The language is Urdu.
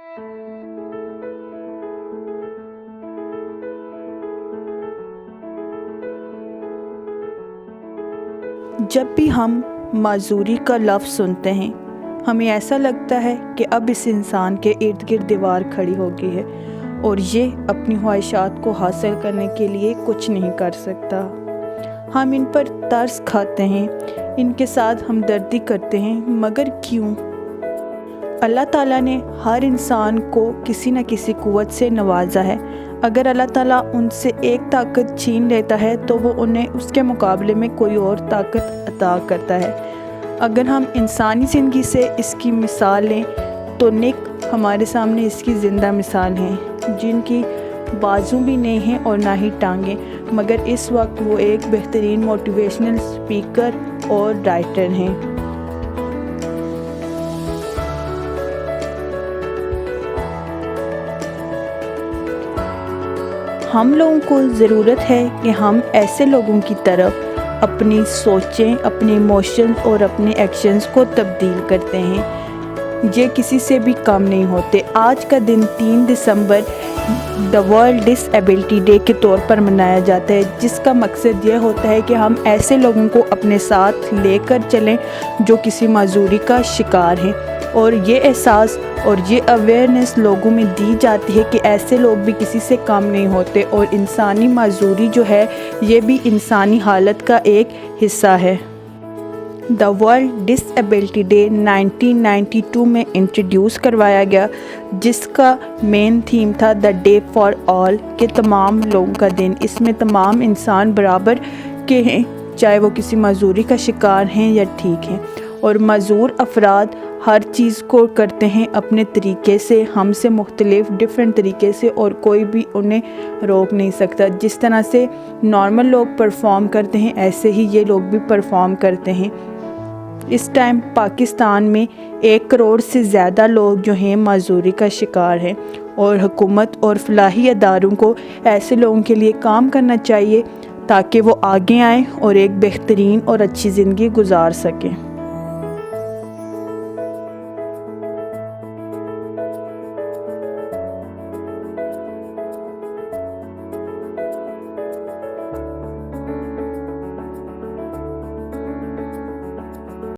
جب بھی ہم معذوری کا لفظ سنتے ہیں ہمیں ایسا لگتا ہے کہ اب اس انسان کے ارد گرد دیوار کھڑی ہو گئی ہے اور یہ اپنی خواہشات کو حاصل کرنے کے لیے کچھ نہیں کر سکتا۔ ہم ان پر ترس کھاتے ہیں، ان کے ساتھ ہمدردی کرتے ہیں، مگر کیوں؟ اللہ تعالیٰ نے ہر انسان کو کسی نہ کسی قوت سے نوازا ہے۔ اگر اللہ تعالیٰ ان سے ایک طاقت چھین لیتا ہے تو وہ انہیں اس کے مقابلے میں کوئی اور طاقت عطا کرتا ہے۔ اگر ہم انسانی زندگی سے اس کی مثال لیں تو نک ہمارے سامنے اس کی زندہ مثال ہیں، جن کی بازو بھی نہیں ہیں اور نہ ہی ٹانگیں، مگر اس وقت وہ ایک بہترین موٹیویشنل اسپیکر اور رائٹر ہیں۔ ہم لوگوں کو ضرورت ہے کہ ہم ایسے لوگوں کی طرف اپنی سوچیں، اپنے ایموشنز اور اپنے ایکشنز کو تبدیل کرتے ہیں۔ یہ کسی سے بھی کم نہیں ہوتے۔ آج کا دن 3 دسمبر ورلڈ ڈس ایبلٹی ڈے کے طور پر منایا جاتا ہے، جس کا مقصد یہ ہوتا ہے کہ ہم ایسے لوگوں کو اپنے ساتھ لے کر چلیں جو کسی معذوری کا شکار ہیں، اور یہ احساس اور یہ اویئرنیس لوگوں میں دی جاتی ہے کہ ایسے لوگ بھی کسی سے کم نہیں ہوتے، اور انسانی معذوری جو ہے یہ بھی انسانی حالت کا ایک حصہ ہے۔ ورلڈ ڈس ایبلٹی ڈے 1992 میں انٹروڈیوس کروایا گیا، جس کا مین تھیم تھا دا ڈے فار آل، کہ تمام لوگوں کا دن۔ اس میں تمام انسان برابر کے ہیں، چاہے وہ کسی معذوری کا شکار ہیں یا ٹھیک ہیں، اور معذور افراد ہر چیز کو کرتے ہیں اپنے طریقے سے، ہم سے مختلف ڈیفرنٹ طریقے سے، اور کوئی بھی انہیں روک نہیں سکتا۔ جس طرح سے نارمل لوگ پرفارم کرتے ہیں ایسے ہی یہ لوگ بھی پرفارم کرتے ہیں۔ اس ٹائم پاکستان میں 1 کروڑ سے زیادہ لوگ جو ہیں معذوری کا شکار ہیں، اور حکومت اور فلاحی اداروں کو ایسے لوگوں کے لیے کام کرنا چاہیے تاکہ وہ آگے آئیں اور ایک بہترین اور اچھی زندگی گزار سکیں۔